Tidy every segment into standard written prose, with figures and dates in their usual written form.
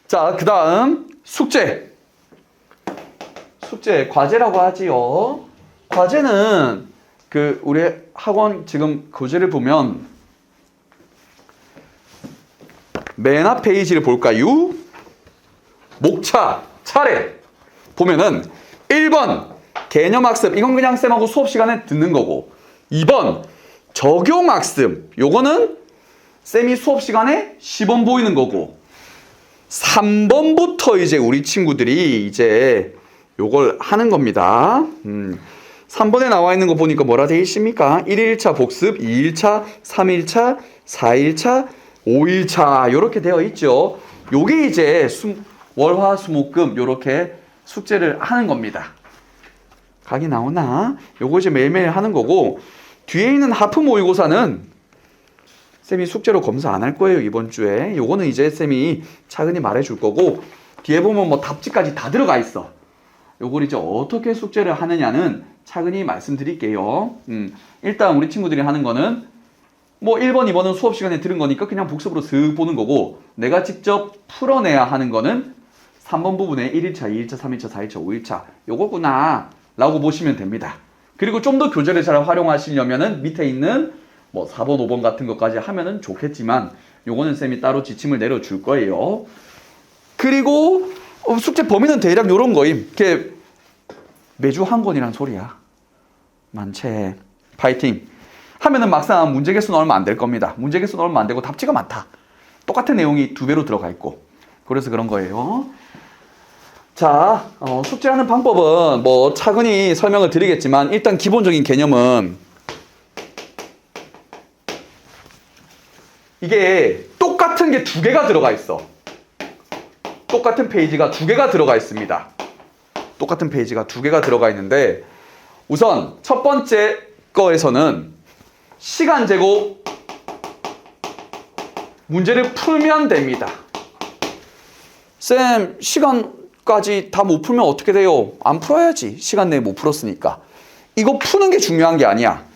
자, 그 다음 숙제. 숙제, 과제라고 하지요. 과제는 우리 학원 지금 교재를 보면 맨 앞 페이지를 볼까요? 목차, 차례. 보면은 1번 개념학습. 이건 그냥 쌤하고 수업 시간에 듣는 거고. 2번 적용학습. 요거는 쌤이 수업 시간에 시범 보이는 거고. 3번부터 이제 우리 친구들이 이제 요걸 하는 겁니다. 3번에 나와 있는 거 보니까 뭐라 되어 있습니까? 1일차 복습, 2일차, 3일차, 4일차, 5일차 요렇게 되어 있죠. 요게 이제 월화, 수, 목, 금 요렇게 숙제를 하는 겁니다. 각이 나오나? 요거 이제 매일매일 하는 거고, 뒤에 있는 하프 모의고사는 쌤이 숙제로 검사 안 할 거예요, 이번 주에. 요거는 이제 쌤이 차근히 말해줄 거고, 뒤에 보면 뭐 답지까지 다 들어가 있어. 요걸 이제 어떻게 숙제를 하느냐는 차근히 말씀드릴게요. 일단 우리 친구들이 하는 거는 뭐 1번, 2번은 수업 시간에 들은 거니까 그냥 복습으로 슥 보는 거고, 내가 직접 풀어내야 하는 거는 3번 부분에 1일차, 2일차, 3일차, 4일차, 5일차 요거구나 라고 보시면 됩니다. 그리고 좀 더 교재를 잘 활용하시려면은 밑에 있는 뭐 4번, 5번 같은 것까지 하면은 좋겠지만 요거는 쌤이 따로 지침을 내려줄 거예요. 그리고 숙제 범위는 대략 요런 거임. 이렇게 매주 한 권이란 소리야. 만체 파이팅 하면은 막상 문제 개수는 얼마 안 될 겁니다. 문제 개수는 얼마 안 되고 답지가 많다. 똑같은 내용이 2배로 들어가 있고. 그래서 그런 거예요. 자, 숙제하는 방법은 뭐 차근히 설명을 드리겠지만 일단 기본적인 개념은 이게 똑같은 게 2개가 들어가 있어. 똑같은 페이지가 2개가 들어가 있습니다. 똑같은 페이지가 2개가 들어가 있는데 우선 첫 번째 거에서는 시간 재고 문제를 풀면 됩니다. 쌤, 시간까지 다 못 풀면 어떻게 돼요? 안 풀어야지. 시간 내에 못 풀었으니까. 이거 푸는 게 중요한 게 아니야.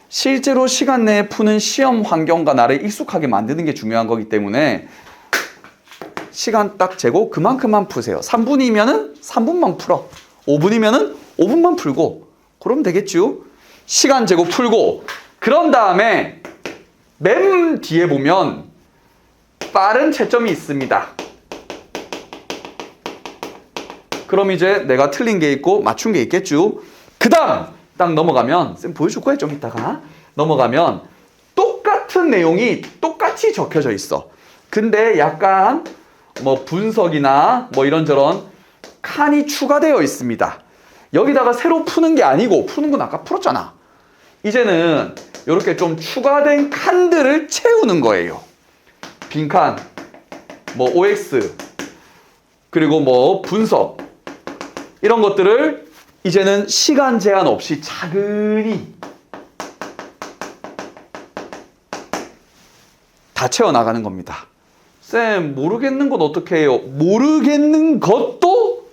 실제로 시간 내에 푸는 시험 환경과 나를 익숙하게 만드는 게 중요한 거기 때문에 시간 딱 재고 그만큼만 푸세요. 3분이면은 3분만 풀어. 5분이면은 5분만 풀고 그러면 되겠죠. 시간 재고 풀고 그런 다음에 맨 뒤에 보면 빠른 채점이 있습니다. 그럼 이제 내가 틀린 게 있고 맞춘 게 있겠죠. 그 다음 딱 넘어가면 쌤 보여줄 거예요 좀 이따가. 넘어가면 똑같은 내용이 똑같이 적혀져 있어. 근데 약간 뭐 분석이나 뭐 이런저런 칸이 추가되어 있습니다. 여기다가 새로 푸는 게 아니고 푸는 건 아까 풀었잖아. 이제는 이렇게 좀 추가된 칸들을 채우는 거예요. 빈칸, 뭐 OX, 그리고 뭐 분석 이런 것들을 이제는 시간 제한 없이 차근히 다 채워나가는 겁니다. 쌤, 모르겠는 건 어떻게 해요? 모르겠는 것도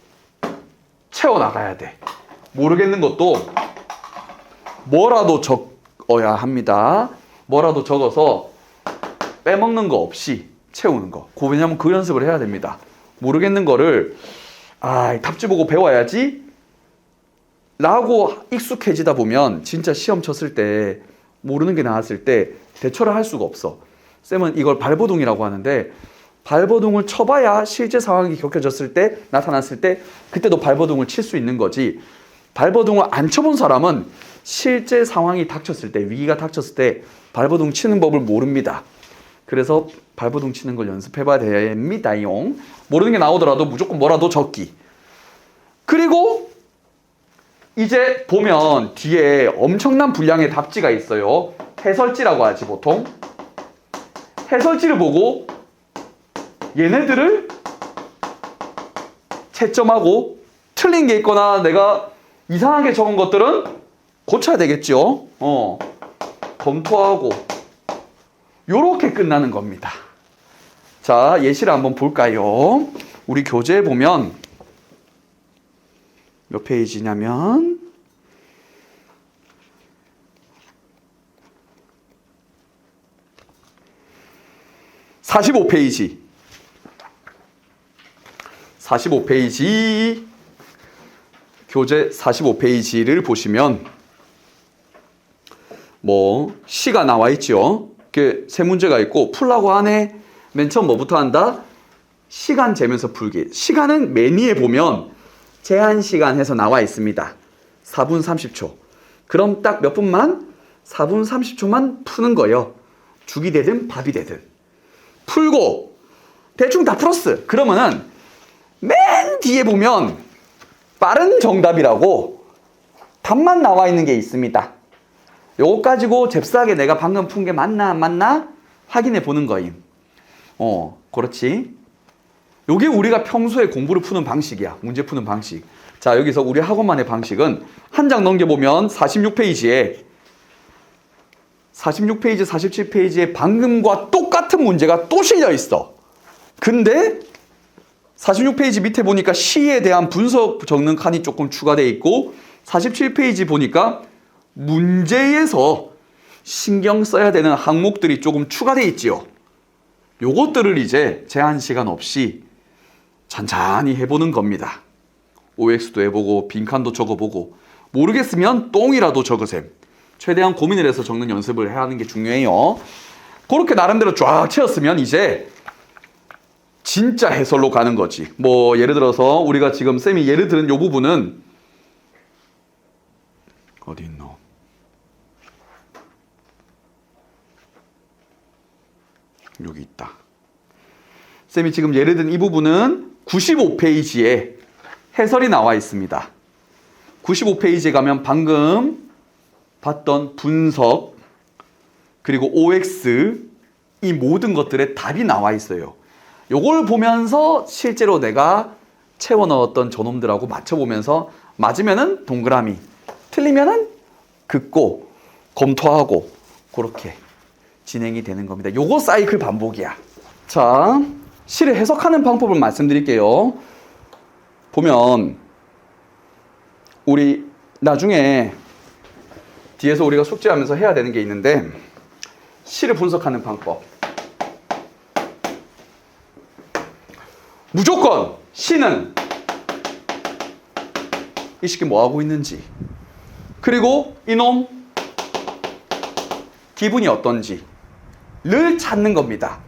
채워나가야 돼. 모르겠는 것도 뭐라도 적어야 합니다. 뭐라도 적어서 빼먹는 거 없이 채우는 거. 왜냐면 그 연습을 해야 됩니다. 모르겠는 거를 답지 보고 배워야지 라고 익숙해지다 보면 진짜 시험 쳤을 때 모르는 게 나왔을 때 대처를 할 수가 없어. 쌤은 이걸 발버둥이라고 하는데 발버둥을 쳐봐야 실제 상황이 겪어졌을 때 나타났을 때 그때도 발버둥을 칠 수 있는 거지. 발버둥을 안 쳐본 사람은 실제 상황이 닥쳤을 때 위기가 닥쳤을 때 발버둥 치는 법을 모릅니다. 그래서 발버둥 치는 걸 연습해봐야 됩니다용. 모르는 게 나오더라도 무조건 뭐라도 적기. 그리고 이제 보면 뒤에 엄청난 분량의 답지가 있어요. 해설지라고 하지 보통. 해설지를 보고 얘네들을 채점하고 틀린 게 있거나 내가 이상하게 적은 것들은 고쳐야 되겠죠. 검토하고 요렇게 끝나는 겁니다. 자, 예시를 한번 볼까요? 우리 교재에 보면 몇 페이지냐면 45페이지. 45페이지, 교재 45페이지를 보시면 뭐 시가 나와 있죠. 세 문제가 있고 풀라고 하네. 맨 처음 뭐부터 한다? 시간 재면서 풀기. 시간은 맨 위에 보면 제한 시간 해서 나와 있습니다. 4분 30초. 그럼 딱 몇 분만? 4분 30초만 푸는 거예요. 죽이 되든 밥이 되든. 풀고 대충 다 풀었어. 그러면은 맨 뒤에 보면 빠른 정답이라고 답만 나와 있는 게 있습니다. 요거 가지고 잽싸게 내가 방금 푼 게 맞나 안 맞나 확인해 보는 거임. 그렇지. 요게 우리가 평소에 공부를 푸는 방식이야. 문제 푸는 방식. 자, 여기서 우리 학원만의 방식은 한 장 넘겨보면 46페이지에 47페이지에 방금과 똑같은 문제가 또 실려 있어. 근데 46페이지 밑에 보니까 시에 대한 분석 적는 칸이 조금 추가되어 있고 47페이지 보니까 문제에서 신경 써야 되는 항목들이 조금 추가되어 있지요. 요것들을 이제 제한 시간 없이 천천히 해보는 겁니다. OX도 해보고 빈칸도 적어보고 모르겠으면 똥이라도 적으셈. 최대한 고민을 해서 적는 연습을 해야 하는 게 중요해요. 그렇게 나름대로 쫙 채웠으면 이제 진짜 해설로 가는 거지. 뭐 예를 들어서 우리가 지금 쌤이 예를 들은 요 부분은 어디 있노? 여기 있다. 쌤이 지금 예를 든 이 부분은 95페이지에 해설이 나와 있습니다. 95페이지에 가면 방금 봤던 분석 그리고 OX 이 모든 것들의 답이 나와 있어요. 요걸 보면서 실제로 내가 채워 넣었던 저놈들하고 맞춰보면서 맞으면은 동그라미, 틀리면은 긋고 검토하고 그렇게 진행이 되는 겁니다. 요거 사이클 반복이야. 자, 시를 해석하는 방법을 말씀드릴게요. 보면 우리 나중에 뒤에서 우리가 숙제하면서 해야 되는 게 있는데 시를 분석하는 방법. 무조건 시는 이 시기 뭐 하고 있는지 그리고 이놈 기분이 어떤지를 찾는 겁니다.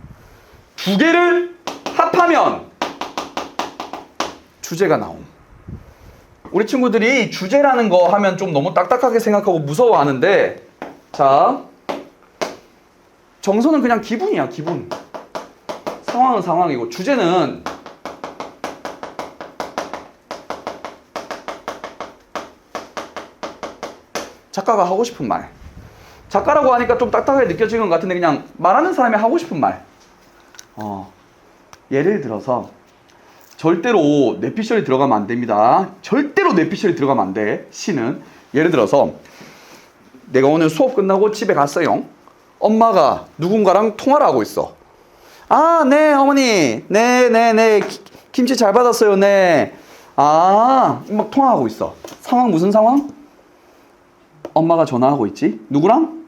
두 개를 합하면 주제가 나옴. 우리 친구들이 주제라는 거 하면 좀 너무 딱딱하게 생각하고 무서워하는데 자, 정서는 그냥 기분이야. 기분. 상황은 상황이고 주제는 작가가 하고 싶은 말. 작가라고 하니까 좀 딱딱하게 느껴지는 것 같은데 그냥 말하는 사람이 하고 싶은 말. 예를 들어서 절대로 뇌피셜이 들어가면 안 됩니다. 절대로 뇌피셜이 들어가면 안 돼. 시는 예를 들어서 내가 오늘 수업 끝나고 집에 갔어요. 엄마가 누군가랑 통화를 하고 있어. 아, 네 어머니, 네 김치 잘 받았어요. 네. 아, 막 통화하고 있어. 상황 무슨 상황? 엄마가 전화하고 있지. 누구랑?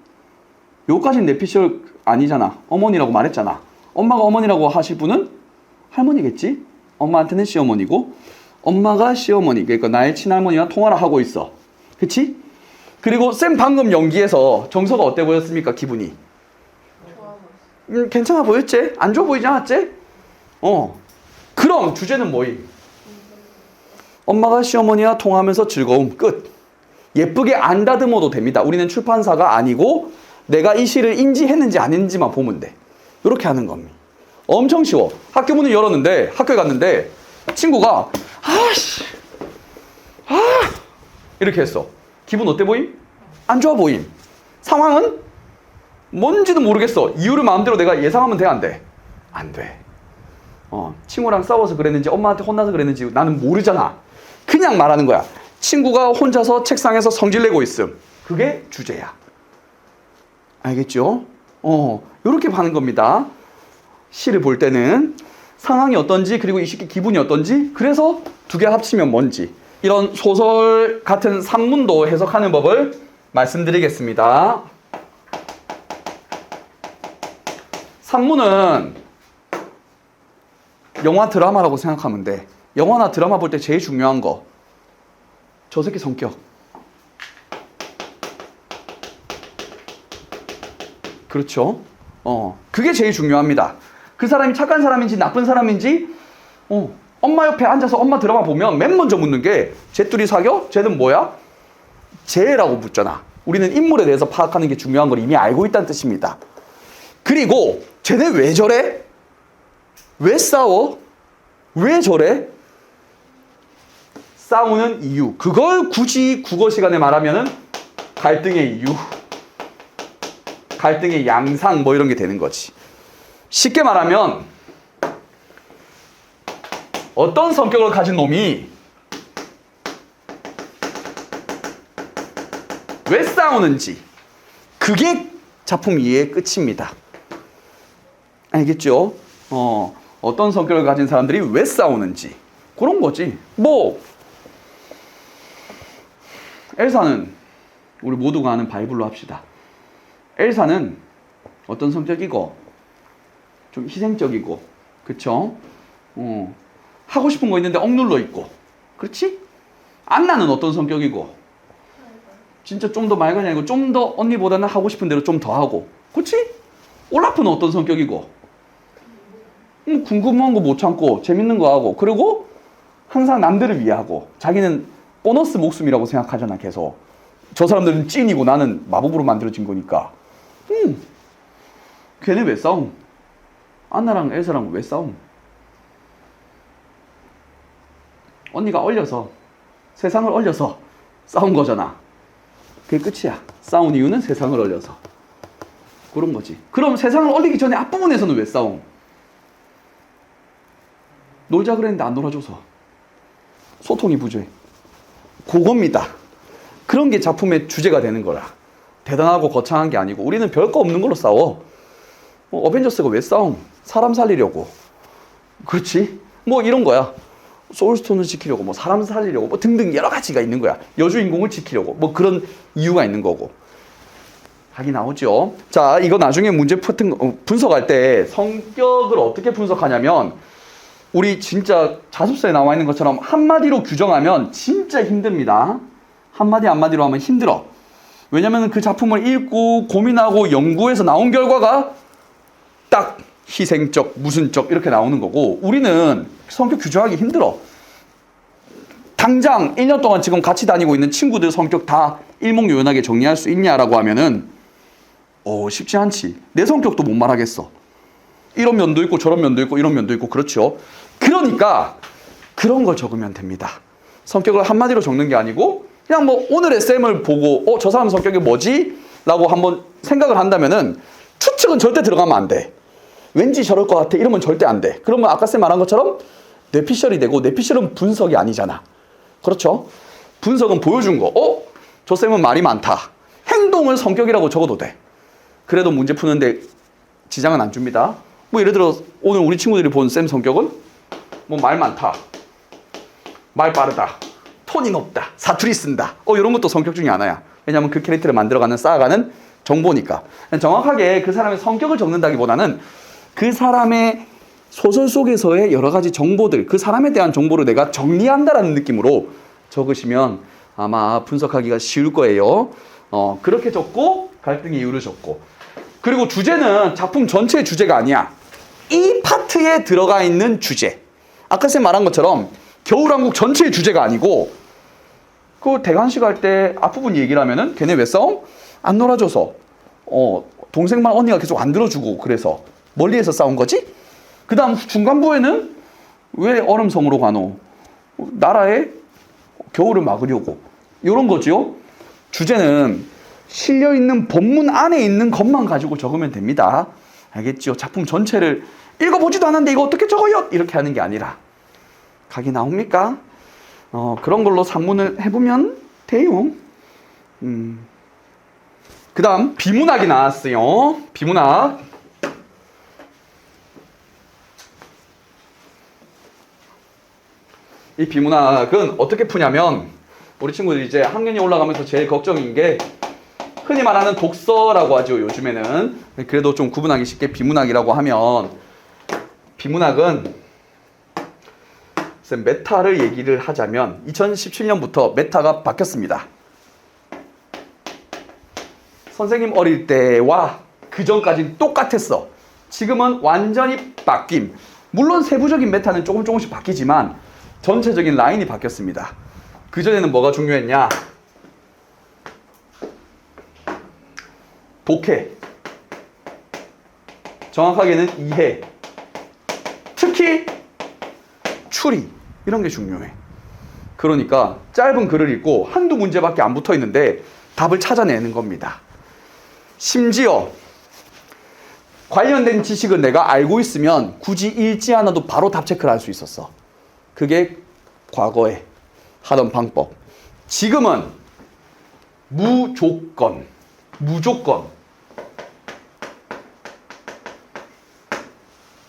요까지는 뇌피셜 아니잖아. 어머니라고 말했잖아. 엄마가 어머니라고 하실 분은 할머니겠지? 엄마한테는 시어머니고 엄마가 시어머니, 그러니까 나의 친할머니와 통화를 하고 있어. 그치? 그리고 쌤 방금 연기에서 정서가 어때 보였습니까? 기분이? 괜찮아 보였지? 안 좋아 보이지 않았지? 그럼 주제는 뭐임? 엄마가 시어머니와 통화하면서 즐거움. 끝. 예쁘게 안 다듬어도 됩니다. 우리는 출판사가 아니고 내가 이 시를 인지했는지 안 했는지만 보면 돼. 이렇게 하는 겁니다. 엄청 쉬워. 학교 문을 열었는데 학교에 갔는데 친구가 이렇게 했어. 기분 어때 보임? 안 좋아 보임. 상황은 뭔지도 모르겠어. 이유를 마음대로 내가 예상하면 돼, 안 돼? 안 돼. 친구랑 싸워서 그랬는지 엄마한테 혼나서 그랬는지 나는 모르잖아. 그냥 말하는 거야. 친구가 혼자서 책상에서 성질내고 있음. 그게 주제야. 알겠죠? 이렇게 하는 겁니다. 시를 볼 때는 상황이 어떤지 그리고 이 시기 기분이 어떤지 그래서 두 개 합치면 뭔지 이런 소설 같은 산문도 해석하는 법을 말씀드리겠습니다. 산문은 영화 드라마라고 생각하면 돼. 영화나 드라마 볼 때 제일 중요한 거. 저 새끼 성격. 그렇죠? 그게 제일 중요합니다. 그 사람이 착한 사람인지 나쁜 사람인지, 엄마 옆에 앉아서 엄마 드라마 보면 맨 먼저 묻는 게, 쟤 둘이 사겨? 쟤는 뭐야? 쟤라고 묻잖아. 우리는 인물에 대해서 파악하는 게 중요한 걸 이미 알고 있다는 뜻입니다. 그리고 쟤네 왜 저래? 왜 싸워? 왜 저래? 싸우는 이유. 그걸 굳이 국어 시간에 말하면은 갈등의 이유, 갈등의 양상 뭐 이런 게 되는 거지. 쉽게 말하면 어떤 성격을 가진 놈이 왜 싸우는지, 그게 작품 이해의 끝입니다. 알겠죠? 어떤 성격을 가진 사람들이 왜 싸우는지 그런 거지. 뭐 엘사는 우리 모두가 아는 바이블로 합시다. 엘사는 어떤 성격이고 좀 희생적이고, 그쵸? 하고 싶은 거 있는데 억눌러 있고, 그렇지? 안나는 어떤 성격이고, 진짜 좀 더 말간이 아니고 좀 더 언니보다는 하고 싶은 대로 좀 더 하고, 그렇지? 올라프는 어떤 성격이고, 궁금한 거 못 참고 재밌는 거 하고, 그리고 항상 남들을 위하고, 자기는 보너스 목숨이라고 생각하잖아. 계속 저 사람들은 찐이고 나는 마법으로 만들어진 거니까. 걔네 왜 싸움? 안나랑 엘사랑 왜 싸움? 언니가 얼려서, 세상을 얼려서 싸운 거잖아. 그게 끝이야. 싸운 이유는 세상을 얼려서. 그런 거지. 그럼 세상을 얼리기 전에 앞부분에서는 왜 싸움? 놀자 그랬는데 안 놀아줘서. 소통이 부재해. 그겁니다. 그런 게 작품의 주제가 되는 거라. 대단하고 거창한 게 아니고, 우리는 별거 없는 걸로 싸워. 어벤져스가 왜 싸움? 사람 살리려고. 그렇지? 뭐 이런 거야. 소울스톤을 지키려고, 뭐 사람 살리려고, 뭐 등등 여러 가지가 있는 거야. 여주인공을 지키려고, 뭐 그런 이유가 있는 거고. 답이 나오죠. 자, 이거 나중에 문제 분석할 때 성격을 어떻게 분석하냐면, 우리 진짜 자습서에 나와 있는 것처럼 한마디로 규정하면 진짜 힘듭니다. 한마디로 하면 힘들어. 왜냐면 그 작품을 읽고 고민하고 연구해서 나온 결과가 딱 희생적, 무슨적 이렇게 나오는 거고, 우리는 성격 규정하기 힘들어. 당장 1년 동안 지금 같이 다니고 있는 친구들 성격 다 일목요연하게 정리할 수 있냐라고 하면은 쉽지 않지. 내 성격도 못 말하겠어. 이런 면도 있고 저런 면도 있고 이런 면도 있고, 그렇죠. 그러니까 그런 걸 적으면 됩니다. 성격을 한마디로 적는 게 아니고, 그냥 뭐 오늘의 쌤을 보고 저 사람 성격이 뭐지? 라고 한번 생각을 한다면은 추측은 절대 들어가면 안 돼. 왠지 저럴 것 같아 이러면 절대 안 돼. 그러면 아까 쌤 말한 것처럼 뇌피셜이 되고, 뇌피셜은 분석이 아니잖아. 그렇죠? 분석은 보여준 거. 저 쌤은 말이 많다. 행동을 성격이라고 적어도 돼. 그래도 문제 푸는데 지장은 안 줍니다. 뭐 예를 들어 오늘 우리 친구들이 본 쌤 성격은 뭐 말 많다, 말 빠르다, 톤이 높다, 사투리 쓴다, 이런 것도 성격 중에 하나야. 왜냐하면 그 캐릭터를 만들어가는, 쌓아가는 정보니까. 정확하게 그 사람의 성격을 적는다기보다는 그 사람의 소설 속에서의 여러 가지 정보들, 그 사람에 대한 정보를 내가 정리한다라는 느낌으로 적으시면 아마 분석하기가 쉬울 거예요. 그렇게 적고 갈등의 이유를 적고, 그리고 주제는 작품 전체의 주제가 아니야. 이 파트에 들어가 있는 주제. 아까 쌤 말한 것처럼 겨울왕국 전체의 주제가 아니고, 그 대관식 할 때 앞부분 얘기를 하면은 걔네 왜 싸움? 안 놀아줘서. 동생만 언니가 계속 안 들어주고 그래서 멀리에서 싸운 거지? 그 다음 중간부에는 왜 얼음성으로 가노? 나라의 겨울을 막으려고. 이런 거죠. 주제는 실려있는 본문 안에 있는 것만 가지고 적으면 됩니다. 알겠죠? 작품 전체를 읽어보지도 않았는데 이거 어떻게 적어요? 이렇게 하는 게 아니라. 각이 나옵니까? 그런 걸로 산문을 해보면 돼요. 그 다음 비문학이 나왔어요. 비문학. 이 비문학은 어떻게 푸냐면, 우리 친구들이 이제 학년이 올라가면서 제일 걱정인 게 흔히 말하는 독서라고 하죠. 요즘에는. 그래도 좀 구분하기 쉽게 비문학이라고 하면, 비문학은 쌤 메타를 얘기를 하자면 2017년부터 메타가 바뀌었습니다. 선생님 어릴 때와 그 전까지는 똑같았어. 지금은 완전히 바뀜. 물론 세부적인 메타는 조금씩 바뀌지만 전체적인 라인이 바뀌었습니다. 그전에는 뭐가 중요했냐? 독해, 정확하게는 이해, 특히 추리, 이런 게 중요해. 그러니까 짧은 글을 읽고 한두 문제밖에 안 붙어 있는데 답을 찾아내는 겁니다. 심지어 관련된 지식을 내가 알고 있으면 굳이 읽지 않아도 바로 답 체크를 할 수 있었어. 그게 과거에 하던 방법. 지금은 무조건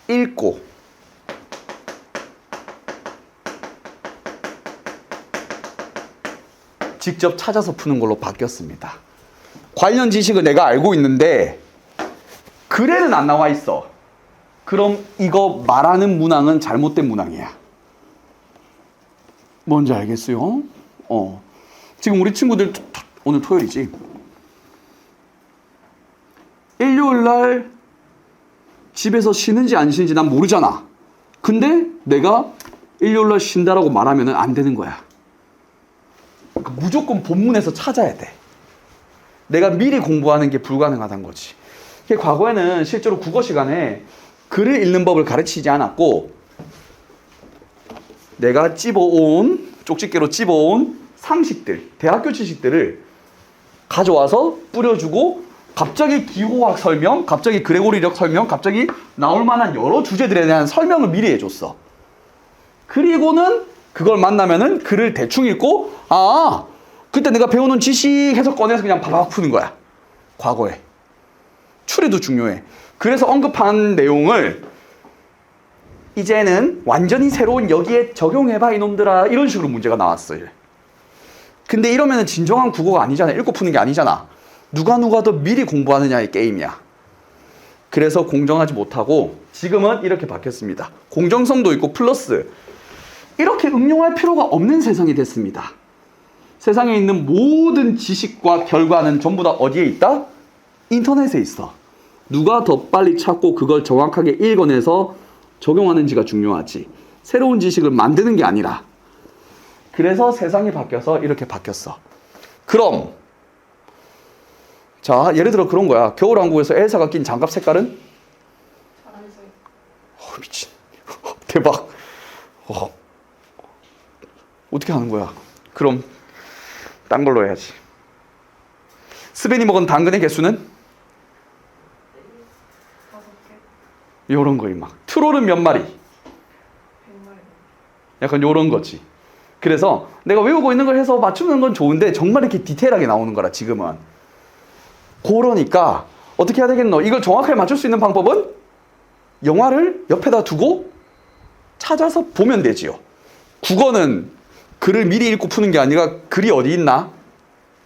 읽고 직접 찾아서 푸는 걸로 바뀌었습니다. 관련 지식을 내가 알고 있는데 글에는 안 나와 있어. 그럼 이거 말하는 문항은 잘못된 문항이야. 뭔지 알겠어요? 지금 우리 친구들 오늘 토요일이지. 일요일 날 집에서 쉬는지 안 쉬는지 난 모르잖아. 근데 내가 일요일 날 쉰다라고 말하면 안 되는 거야. 그러니까 무조건 본문에서 찾아야 돼. 내가 미리 공부하는 게 불가능하다는 거지. 과거에는 실제로 국어 시간에 글을 읽는 법을 가르치지 않았고 내가 쪽집게로 찝어온 상식들, 대학교 지식들을 가져와서 뿌려주고 갑자기 기호학 설명, 갑자기 그레고리력 설명, 갑자기 나올 만한 여러 주제들에 대한 설명을 미리 해줬어. 그리고는 그걸 만나면은 글을 대충 읽고 그때 내가 배우는 지식 해서 꺼내서 그냥 바박 푸는 거야. 과거에. 추리도 중요해. 그래서 언급한 내용을 이제는 완전히 새로운 여기에 적용해봐 이놈들아, 이런 식으로 문제가 나왔어요. 근데 이러면은 진정한 국어가 아니잖아. 읽고 푸는 게 아니잖아. 누가 더 미리 공부하느냐의 게임이야. 그래서 공정하지 못하고 지금은 이렇게 바뀌었습니다. 공정성도 있고 플러스 이렇게 응용할 필요가 없는 세상이 됐습니다. 세상에 있는 모든 지식과 결과는 전부 다 어디에 있다? 인터넷에 있어. 누가 더 빨리 찾고 그걸 정확하게 읽어내서 적용하는지가 중요하지. 새로운 지식을 만드는 게 아니라. 그래서 세상이 바뀌어서 이렇게 바뀌었어. 그럼 자, 예를 들어 그런 거야. 겨울왕국에서 엘사가 낀 장갑 색깔은? 파란색. 미친. 대박. 어떻게 하는 거야? 그럼 딴 걸로 해야지. 스벤이 먹은 당근의 개수는? 5개. 요런 거임 막. 트롤은 몇 마리? 100마리. 약간 요런 거지. 그래서 내가 외우고 있는 걸 해서 맞추는 건 좋은데 정말 이렇게 디테일하게 나오는 거라 지금은. 그러니까 어떻게 해야 되겠노? 이걸 정확하게 맞출 수 있는 방법은 영화를 옆에다 두고 찾아서 보면 되지요. 국어는 글을 미리 읽고 푸는 게 아니라 글이 어디 있나?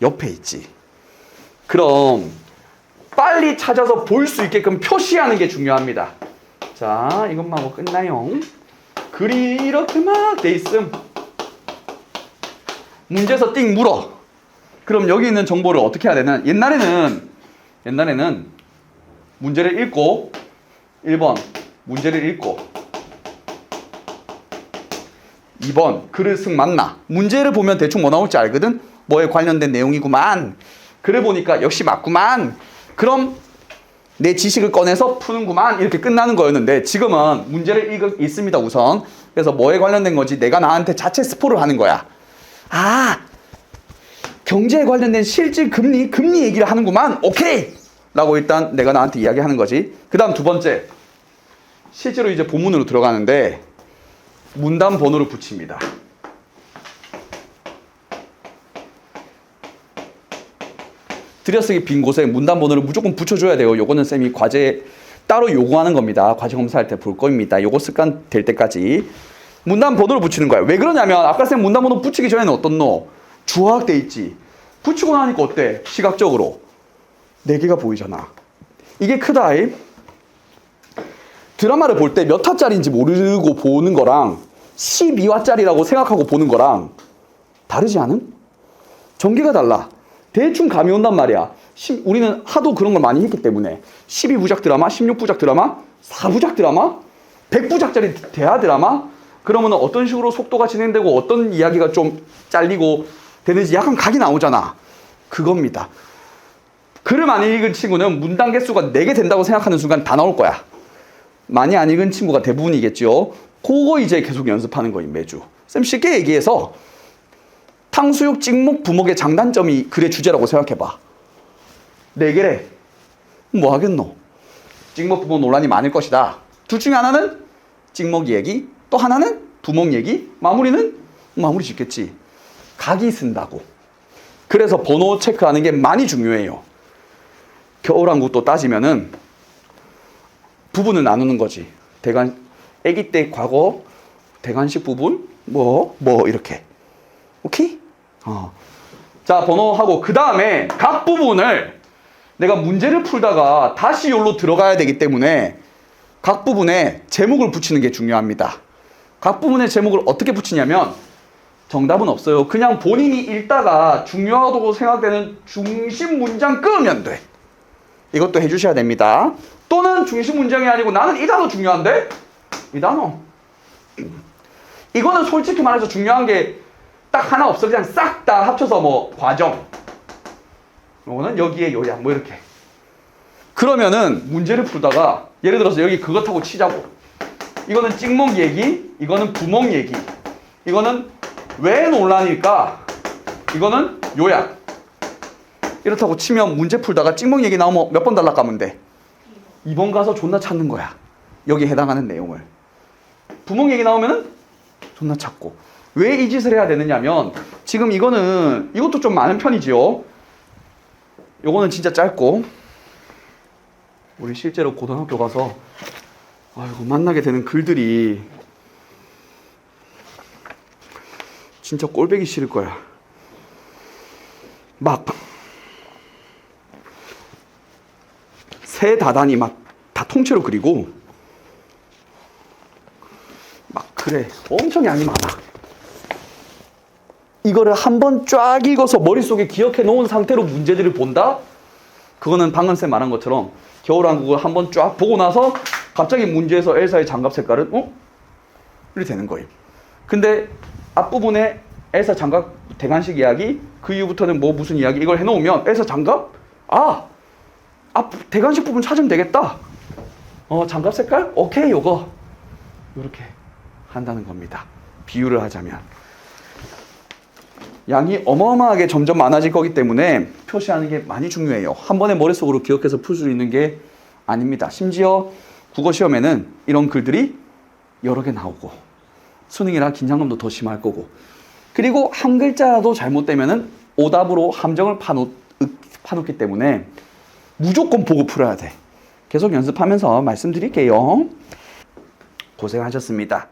옆에 있지. 그럼 빨리 찾아서 볼 수 있게끔 표시하는 게 중요합니다. 자, 이것만 하고 끝나요. 글이 이렇게 막 돼 있음. 문제에서 띵 물어. 그럼 여기 있는 정보를 어떻게 해야 되나? 옛날에는 문제를 읽고 1번 문제를 읽고 2번 글을 쓴 맞나? 문제를 보면 대충 뭐 나올지 알거든? 뭐에 관련된 내용이구만. 글을 보니까 역시 맞구만. 그럼 내 지식을 꺼내서 푸는구만. 이렇게 끝나는 거였는데 지금은 문제를 읽습니다 우선. 그래서 뭐에 관련된 거지? 내가 나한테 자체 스포를 하는 거야. 경제에 관련된 실질 금리 얘기를 하는구만. 오케이! 라고 일단 내가 나한테 이야기하는 거지. 그 다음 두 번째. 실제로 이제 본문으로 들어가는데 문단 번호를 붙입니다. 들여쓰기 빈 곳에 문단 번호를 무조건 붙여줘야 돼요. 요거는 쌤이 과제에 따로 요구하는 겁니다. 과제 검사할 때 볼 겁니다. 요거 습관 될 때까지. 문단 번호를 붙이는 거야. 왜 그러냐면 아까 쌤 문단 번호 붙이기 전에는 어떻노? 주화돼 있지. 붙이고 나니까 어때? 시각적으로 4개가 보이잖아. 이게 크다. 드라마를 볼 때 몇 화짜리인지 모르고 보는 거랑 12W짜리라고 생각하고 보는 거랑 다르지 않음? 전개가 달라. 대충 감이 온단 말이야. 우리는 하도 그런 걸 많이 했기 때문에 12부작 드라마, 16부작 드라마, 4부작 드라마, 100부작짜리 대하 드라마, 그러면 어떤 식으로 속도가 진행되고 어떤 이야기가 좀 잘리고 되는지 약간 각이 나오잖아. 그겁니다. 글을 많이 읽은 친구는 문단 개수가 4개 된다고 생각하는 순간 다 나올 거야. 많이 안 읽은 친구가 대부분이겠죠. 그거 이제 계속 연습하는 거임, 매주. 쌤 쉽게 얘기해서 탕수육, 찍목, 부목의 장단점이 글의 주제라고 생각해봐. 4개래. 뭐 하겠노? 찍목, 부목 논란이 많을 것이다. 둘 중에 하나는 찍목 얘기, 또 하나는 부목 얘기, 마무리는 마무리 짓겠지. 각이 쓴다고. 그래서 번호 체크하는 게 많이 중요해요. 겨울왕국도 따지면은 부분을 나누는 거지. 아기 때 과거, 대관식 부분, 뭐 이렇게. 오케이? 자, 번호하고 그 다음에 각 부분을 내가 문제를 풀다가 다시 여기로 들어가야 되기 때문에 각 부분에 제목을 붙이는 게 중요합니다. 각 부분에 제목을 어떻게 붙이냐면 정답은 없어요. 그냥 본인이 읽다가 중요하다고 생각되는 중심 문장 끄면 돼. 이것도 해주셔야 됩니다. 또는 중심 문장이 아니고 나는 이 단어 중요한데? 이 단어. 이거는 솔직히 말해서 중요한 게 딱 하나 없어. 그냥 싹 다 합쳐서 뭐 과정. 이거는 여기에 요약 뭐 이렇게. 그러면은 문제를 풀다가 예를 들어서 여기 그것하고 치자고. 이거는 찍목 얘기, 이거는 부목 얘기, 이거는 왜 논란일까? 이거는 요약. 이렇다고 치면 문제 풀다가 찍목 얘기 나오면 몇 번 달락가면 돼? 2번 가서 존나 찾는 거야. 여기에 해당하는 내용을. 부목 얘기 나오면은 존나 찾고. 왜 이 짓을 해야 되느냐면 지금 이것도 좀 많은 편이지요. 요거는 진짜 짧고 우리 실제로 고등학교 가서 만나게 되는 글들이 진짜 꼴배기 싫을 거야. 막 새 다단이 막 다 통째로 그리고 막 그래 엄청 양이 많아. 이거를 한번 쫙 읽어서 머릿속에 기억해 놓은 상태로 문제들을 본다? 그거는 방금 쌤 말한 것처럼 겨울왕국을 한번 쫙 보고 나서 갑자기 문제에서 엘사의 장갑 색깔은 이렇게 되는 거예요. 근데 앞부분에 엘사 장갑 대관식 이야기, 그 이후부터는 뭐 무슨 이야기 이걸 해놓으면 엘사 장갑? 대관식 부분 찾으면 되겠다. 장갑 색깔? 오케이, 요거. 이렇게 한다는 겁니다. 비유를 하자면. 양이 어마어마하게 점점 많아질 거기 때문에 표시하는 게 많이 중요해요. 한 번에 머릿속으로 기억해서 풀 수 있는 게 아닙니다. 심지어 국어 시험에는 이런 글들이 여러 개 나오고 수능이라 긴장감도 더 심할 거고 그리고 한 글자라도 잘못되면은 오답으로 함정을 파놓기 때문에 무조건 보고 풀어야 돼. 계속 연습하면서 말씀드릴게요. 고생하셨습니다.